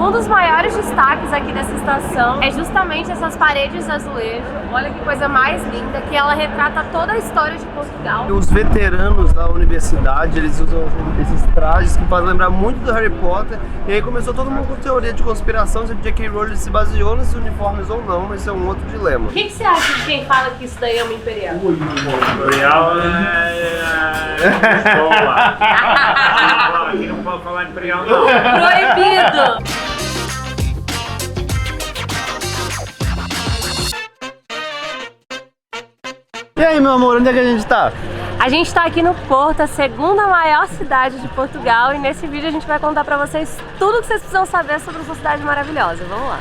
Um dos maiores destaques aqui dessa estação é justamente essas paredes de azulejo. Olha que coisa mais linda, que ela retrata toda a história de Portugal. Os veteranos da universidade, eles usam esses trajes que fazem lembrar muito do Harry Potter. E aí começou todo mundo com teoria de conspiração, se o J.K. Rowling se baseou nesses uniformes ou não, mas isso é um outro dilema. O que você acha de quem fala que isso daí é uma imperial? Imperial escola. Aqui não pode falar imperial não. Proibido! E aí, meu amor, onde é que a gente tá? A gente tá aqui no Porto, a segunda maior cidade de Portugal, e nesse vídeo a gente vai contar pra vocês tudo o que vocês precisam saber sobre essa cidade maravilhosa. Vamos lá!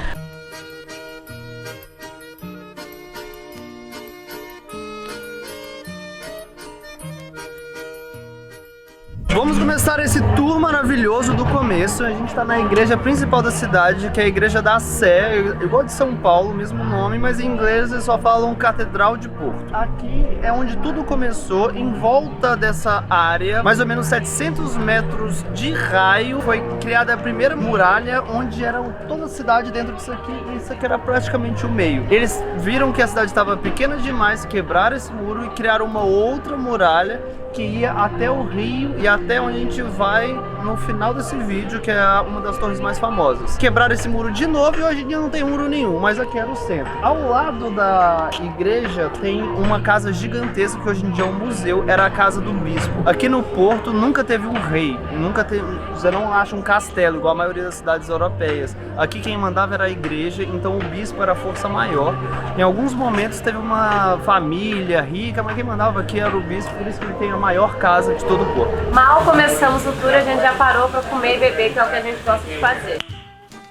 Vamos começar esse tour maravilhoso do começo. A gente está na igreja principal da cidade, que é a Igreja da Sé, igual de São Paulo, mesmo nome, mas em inglês eles só falam Catedral de Porto. Aqui é onde tudo começou, em volta dessa área, mais ou menos 700 metros de raio, foi criada a primeira muralha, onde era toda a cidade dentro disso aqui, e isso aqui era praticamente o meio. Eles viram que a cidade estava pequena demais, quebraram esse muro e criaram uma outra muralha que ia até o rio e até onde a gente vai no final desse vídeo, que é uma das torres mais famosas. Quebraram esse muro de novo e hoje em dia não tem muro nenhum, mas aqui era o centro. Ao lado da igreja tem uma casa gigantesca que hoje em dia é um museu, era a casa do bispo. Aqui no Porto nunca teve um rei, nunca teve, você não acha um castelo igual a maioria das cidades europeias. Aqui quem mandava era a igreja, então o bispo era a força maior. Em alguns momentos teve uma família rica, mas quem mandava aqui era o bispo, por isso que ele tem a maior casa de todo o Porto. Mal começamos o tour, a gente já parou pra comer e beber, que é o que a gente gosta de fazer.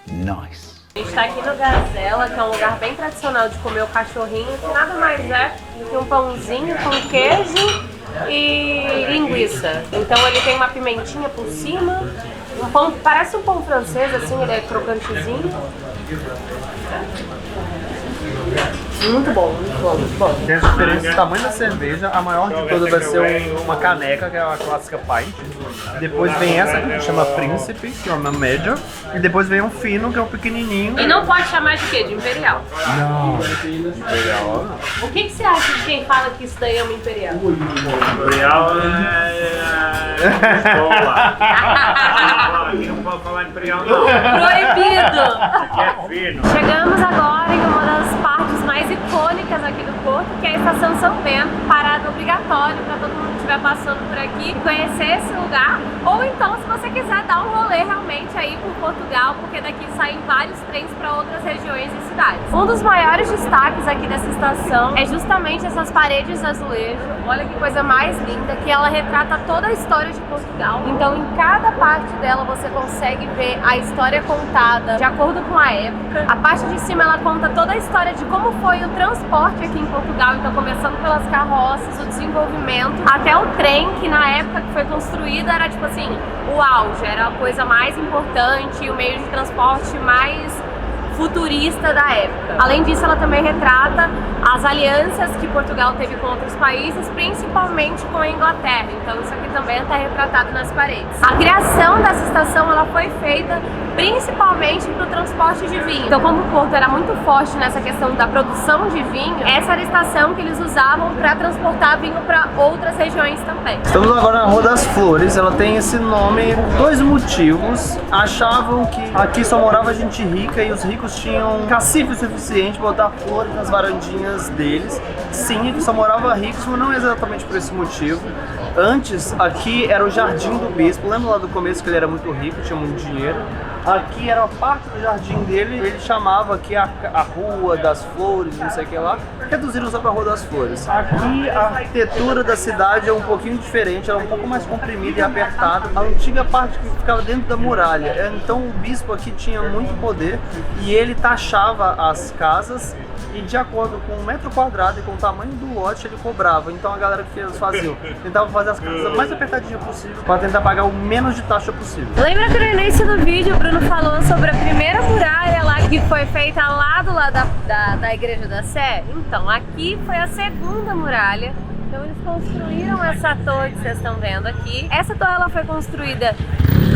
Nice. A gente tá aqui no Gazela, que é um lugar bem tradicional de comer o cachorrinho, que nada mais é do que um pãozinho com queijo e linguiça. Então ele tem uma pimentinha por cima, um pão que parece um pão francês, assim, ele é crocantezinho. Muito bom, muito bom, muito bom. Tem a diferença do tamanho da cerveja, a maior de todas vai ser uma caneca, que é a clássica pint. Depois vem essa que chama Príncipe, que é uma média. E depois vem um fino, que é um pequenininho. E não pode chamar de quê? De imperial. Não. Imperial. O que você acha de quem fala que isso daí é uma imperial? Imperial escola. Aqui não pode falar imperial não. Proibido! Aqui é fino. Chegamos agora em uma das partes mais icônicas aqui do Porto, que é a Estação São Bento, parada obrigatória para todo mundo que estiver passando por aqui conhecer esse lugar, ou então se você quiser dar um rolê realmente aí por Portugal, porque daqui saem vários trens para outras regiões e cidades. Um dos maiores destaques aqui dessa estação é justamente essas paredes de azulejo. Olha que coisa mais linda, que ela retrata toda a história de Portugal. Então em cada parte dela você consegue ver a história contada de acordo com a época. A parte de cima ela conta toda a história de como foi o transporte aqui em Portugal, então começando pelas carroças, o desenvolvimento, até o trem, que na época que foi construído era tipo assim, o auge, era a coisa mais importante, o meio de transporte mais futurista da época. Além disso, ela também retrata as alianças que Portugal teve com outros países, principalmente com a Inglaterra. Então isso aqui também está retratado nas paredes. A criação dessa estação ela foi feita principalmente para o transporte de vinho. Então como o Porto era muito forte nessa questão da produção de vinho, essa era a estação que eles usavam para transportar vinho para outras regiões também. Estamos agora na Rua das Flores, ela tem esse nome por dois motivos. Achavam que aqui só morava gente rica e os ricos tinham cacife o suficiente para botar flores nas varandinhas deles. Sim, aqui só morava ricos, mas não exatamente por esse motivo. Antes, aqui era o Jardim do Bispo. Lembra lá do começo que ele era muito rico, tinha muito dinheiro? Aqui era uma parte do jardim dele, ele chamava aqui a Rua das Flores, não sei o que lá, reduziram só para a Rua das Flores. Aqui a arquitetura da cidade é um pouquinho diferente, ela é um pouco mais comprimida e apertada. A antiga parte que ficava dentro da muralha, então o bispo aqui tinha muito poder e ele taxava as casas e de acordo com o metro quadrado e com o tamanho do lote ele cobrava. Então a galera que eles faziam, tentava fazer as casas mais apertadinhas possível para tentar pagar o menos de taxa possível. Lembra que no início do vídeo o Bruno falou sobre a primeira muralha lá que foi feita lá do lado da Igreja da Sé? Então, aqui foi a segunda muralha Então eles construíram essa torre que vocês estão vendo aqui. Essa torre ela foi construída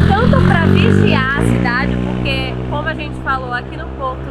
tanto para vigiar a cidade, porque como a gente falou, aqui no Porto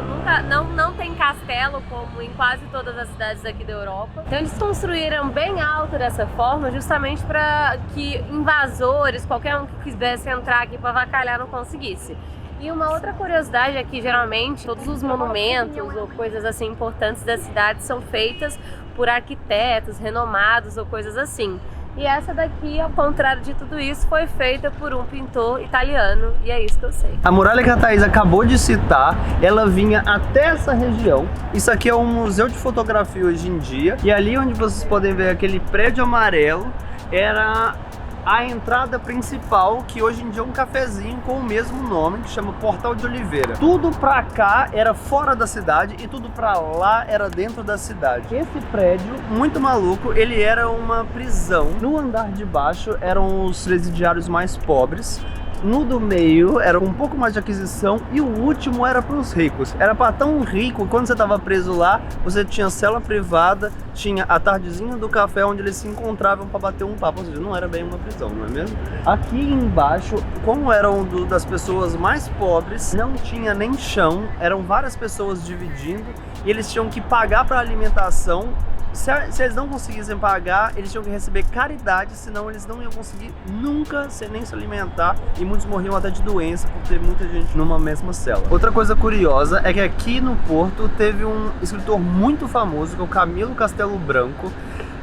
não tem castelo como em quase todas as cidades aqui da Europa. Então eles construíram bem alto dessa forma, justamente para que invasores, qualquer um que quisesse entrar aqui para avacalhar, não conseguisse. E uma outra curiosidade é que geralmente todos os monumentos ou coisas assim importantes da cidade são feitas por arquitetos renomados ou coisas assim. E essa daqui, ao contrário de tudo isso, foi feita por um pintor italiano, e é isso que eu sei. A muralha que a Thaís acabou de citar, ela vinha até essa região. Isso aqui é um museu de fotografia hoje em dia. E ali onde vocês podem ver aquele prédio amarelo, era a entrada principal, que hoje em dia é um cafezinho com o mesmo nome, que chama Portal de Oliveira. Tudo pra cá era fora da cidade e tudo pra lá era dentro da cidade. Esse prédio, muito maluco, ele era uma prisão. No andar de baixo eram os presidiários mais pobres. No do meio era um pouco mais de aquisição e o último era para os ricos. Era para tão rico, quando você estava preso lá, você tinha cela privada, tinha a tardezinha do café onde eles se encontravam para bater um papo, ou seja, não era bem uma prisão, não é mesmo? Aqui embaixo, como eram das pessoas mais pobres, não tinha nem chão, eram várias pessoas dividindo e eles tinham que pagar para alimentação. Se eles não conseguissem pagar, eles tinham que receber caridade, senão eles não iam conseguir nunca nem se alimentar, e muitos morriam até de doença por ter muita gente numa mesma cela. Outra coisa curiosa é que aqui no Porto teve um escritor muito famoso, que é o Camilo Castelo Branco.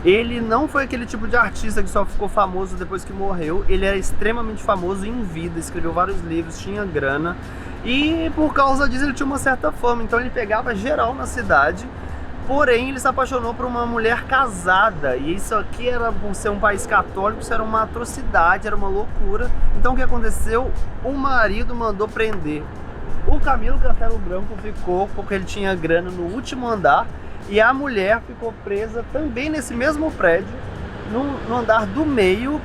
Ele não foi aquele tipo de artista que só ficou famoso depois que morreu, ele era extremamente famoso em vida, escreveu vários livros, tinha grana, e por causa disso ele tinha uma certa fama, então ele pegava geral na cidade. Porém, ele se apaixonou por uma mulher casada, e isso aqui era, por ser um país católico, isso era uma atrocidade, era uma loucura. Então o que aconteceu? O marido mandou prender. O Camilo Castelo Branco ficou, porque ele tinha grana, no último andar, e a mulher ficou presa também nesse mesmo prédio, no andar do meio,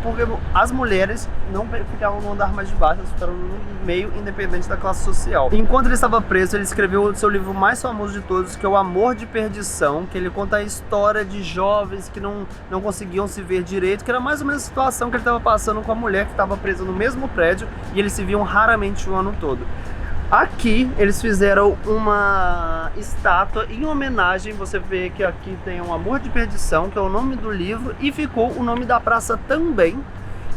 porque as mulheres não ficavam no andar mais de baixo, elas ficaram no meio, independente da classe social. Enquanto ele estava preso, ele escreveu o seu livro mais famoso de todos, que é O Amor de Perdição, que ele conta a história de jovens que não conseguiam se ver direito, que era mais ou menos a situação que ele estava passando com a mulher que estava presa no mesmo prédio, e eles se viam raramente o ano todo. Aqui eles fizeram uma estátua em homenagem, você vê que aqui tem Um Amor de Perdição, que é o nome do livro, e ficou o nome da praça também.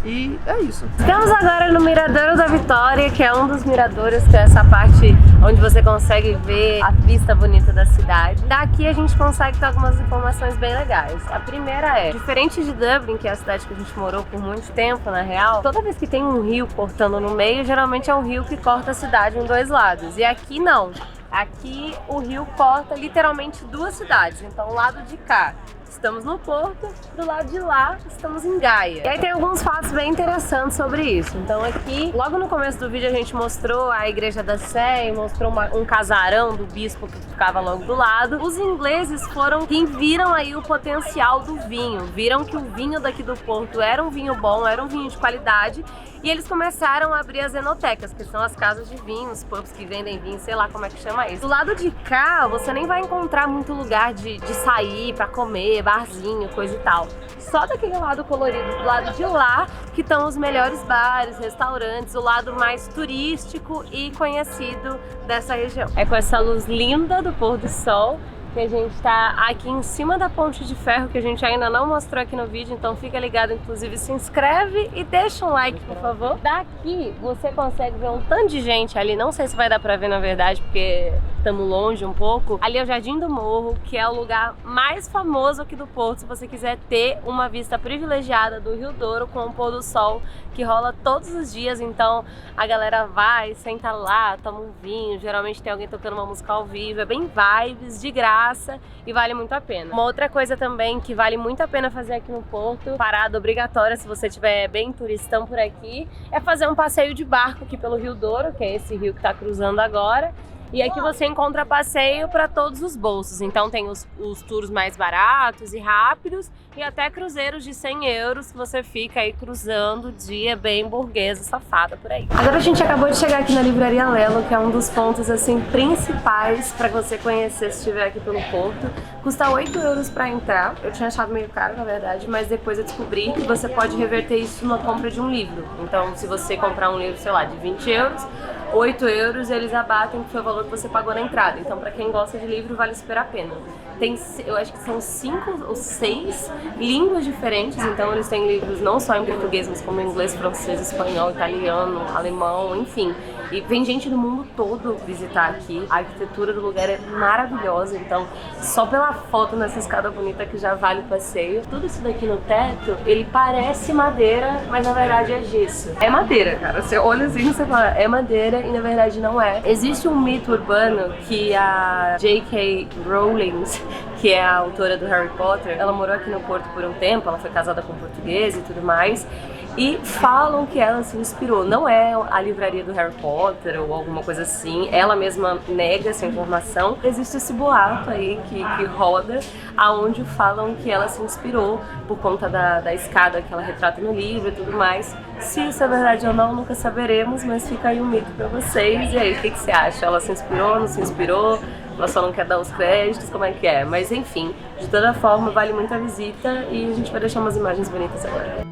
E é isso. Estamos agora no Miradouro da Vitória, que é um dos miradouros, que é essa parte onde você consegue ver a vista bonita da cidade. Daqui a gente consegue ter algumas informações bem legais. A primeira é, diferente de Dublin, que é a cidade que a gente morou por muito tempo, na real, toda vez que tem um rio cortando no meio, geralmente é um rio que corta a cidade em dois lados. E aqui não. Aqui o rio corta literalmente duas cidades. Então, o lado de cá estamos no Porto, do lado de lá estamos em Gaia. E aí tem alguns fatos bem interessantes sobre isso. Então aqui, logo no começo do vídeo a gente mostrou a Igreja da Sé e mostrou um casarão do bispo que ficava logo do lado. Os ingleses foram quem viram aí o potencial do vinho, viram que o vinho daqui do Porto era um vinho bom, era um vinho de qualidade, e eles começaram a abrir as enotecas, que são as casas de vinho, os pubs que vendem vinho, sei lá como é que chama isso. Do lado de cá, você nem vai encontrar muito lugar de sair pra comer, barzinho, coisa e tal. Só daquele lado colorido, do lado de lá, que estão os melhores bares, restaurantes, o lado mais turístico e conhecido dessa região. É com essa luz linda do pôr do sol que a gente tá aqui em cima da ponte de ferro, que a gente ainda não mostrou aqui no vídeo, então fica ligado, inclusive se inscreve e deixa um like, por favor. Daqui você consegue ver um tanto de gente ali, não sei se vai dar pra ver na verdade, porque estamos longe um pouco. Ali é o Jardim do Morro, que é o lugar mais famoso aqui do Porto, se você quiser ter uma vista privilegiada do Rio Douro com o pôr do sol, que rola todos os dias, então a galera vai, senta lá, toma um vinho, geralmente tem alguém tocando uma música ao vivo, é bem vibes, de graça e vale muito a pena. Uma outra coisa também que vale muito a pena fazer aqui no Porto, parada obrigatória se você estiver bem turistão por aqui, é fazer um passeio de barco aqui pelo Rio Douro, que é esse rio que está cruzando agora. E aqui você encontra passeio para todos os bolsos. Então tem os tours mais baratos e rápidos e até cruzeiros de 100 euros que você fica aí cruzando o dia bem burguesa, safada por aí. Agora a gente acabou de chegar aqui na Livraria Lelo, que é um dos pontos assim principais para você conhecer se estiver aqui pelo Porto. Custa 8 euros para entrar. Eu tinha achado meio caro, na verdade, mas depois eu descobri que você pode reverter isso na compra de um livro. Então, se você comprar um livro, sei lá, de 20 euros, 8 euros eles abatem, que foi o valor que você pagou na entrada. Então, para quem gosta de livro, vale super a pena. Tem, eu acho que são 5 ou 6 línguas diferentes, então eles têm livros não só em português, mas como em inglês, francês, espanhol, italiano, alemão, enfim. E vem gente do mundo todo visitar aqui. A arquitetura do lugar é maravilhosa, então só pela foto nessa escada bonita que já vale o passeio. Tudo isso daqui no teto, ele parece madeira, mas na verdade é gesso. É madeira, cara. Você olha assim e você fala, é madeira e na verdade não é. Existe um mito urbano que a J.K. Rowling, que é a autora do Harry Potter, ela morou aqui no Porto por um tempo, ela foi casada com um português e tudo mais. E falam que ela se inspirou. Não é a livraria do Harry Potter ou alguma coisa assim. Ela mesma nega essa informação. Existe esse boato aí que roda, aonde falam que ela se inspirou por conta da escada que ela retrata no livro e tudo mais. Se isso é verdade ou não, nunca saberemos, mas fica aí um mito pra vocês. E aí, o que você acha? Ela se inspirou, não se inspirou? Ela só não quer dar os créditos? Como é que é? Mas enfim, de toda forma, vale muito a visita e a gente vai deixar umas imagens bonitas agora.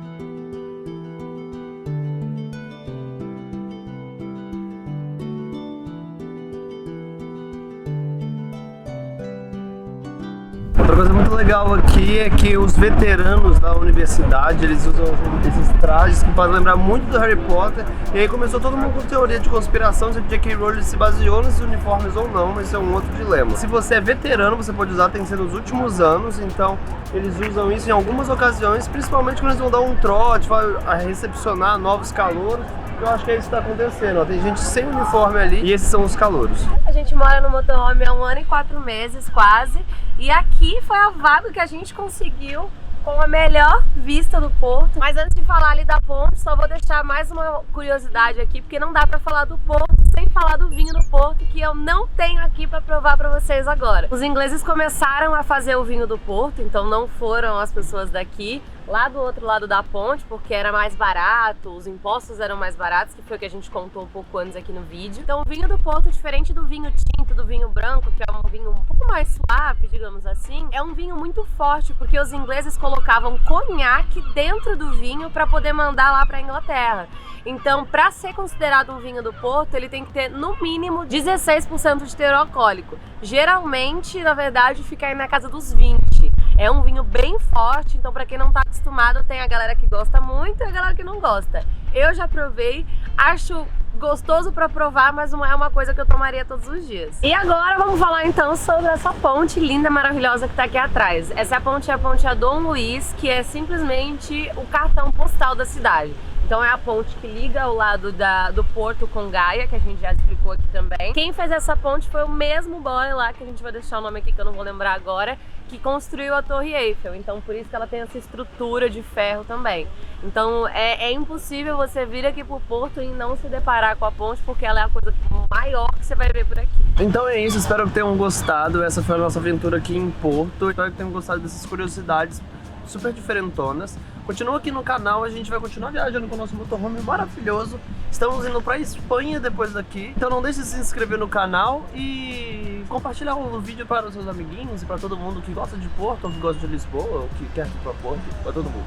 Outra coisa muito legal aqui é que os veteranos da universidade, eles usam esses trajes que fazem lembrar muito do Harry Potter. E aí começou todo mundo com teoria de conspiração se a J.K. Rowling se baseou nesses uniformes ou não, mas isso é um outro dilema. Se você é veterano, você pode usar, tem que ser nos últimos anos, então eles usam isso em algumas ocasiões, principalmente quando eles vão dar um trote, a recepcionar novos calouros. Eu acho que é isso que está acontecendo, ó. Tem gente sem uniforme ali e esses são os calouros. A gente mora no motorhome há 1 ano e 4 meses quase, e aqui foi a vaga que a gente conseguiu com a melhor vista do Porto. Mas antes de falar ali da ponte, só vou deixar mais uma curiosidade aqui, porque não dá pra falar do Porto sem falar do vinho do Porto, que eu não tenho aqui pra provar pra vocês agora. Os ingleses começaram a fazer o vinho do Porto, então não foram as pessoas daqui, lá do outro lado da ponte, porque era mais barato, os impostos eram mais baratos, que foi o que a gente contou um pouco antes aqui no vídeo. Então o vinho do Porto, diferente do vinho tinto, do vinho branco, que é um vinho um pouco mais suave, digamos assim, é um vinho muito forte, porque os ingleses colocavam conhaque dentro do vinho para poder mandar lá para a Inglaterra. Então, para ser considerado um vinho do Porto, ele tem que ter no mínimo 16% de teor alcoólico. Geralmente, na verdade, fica aí na casa dos 20%. É um vinho bem forte, então para quem não tá acostumado, tem a galera que gosta muito e a galera que não gosta. Eu já provei, acho gostoso para provar, mas não é uma coisa que eu tomaria todos os dias. E agora vamos falar então sobre essa ponte linda, maravilhosa que tá aqui atrás. Essa ponte é a ponte Dom Luís, que é simplesmente o cartão postal da cidade. Então é a ponte que liga o lado do Porto com Gaia, que a gente já explicou aqui também. Quem fez essa ponte foi o mesmo boy lá, que a gente vai deixar o nome aqui que eu não vou lembrar agora, que construiu a Torre Eiffel. Então por isso que ela tem essa estrutura de ferro também. Então é impossível você vir aqui pro Porto e não se deparar com a ponte, porque ela é a coisa maior que você vai ver por aqui. Então é isso, espero que tenham gostado. Essa foi a nossa aventura aqui em Porto. Espero que tenham gostado dessas curiosidades super diferentonas. Continua aqui no canal, a gente vai continuar viajando com o nosso motorhome maravilhoso. Estamos indo pra Espanha depois daqui, então não deixe de se inscrever no canal e compartilhar o vídeo para os seus amiguinhos e para todo mundo que gosta de Porto, ou que gosta de Lisboa, ou que quer ir pra Porto, para todo mundo.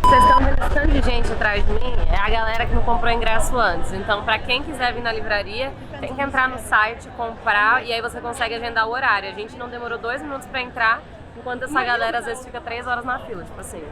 Vocês estão vendo esse tanto de gente atrás de mim? É a galera que não comprou ingresso antes. Então, pra quem quiser vir na livraria, tem que entrar no site, comprar, e aí você consegue agendar o horário. A gente não demorou 2 minutos pra entrar, enquanto essa galera às vezes fica 3 horas na fila, tipo assim.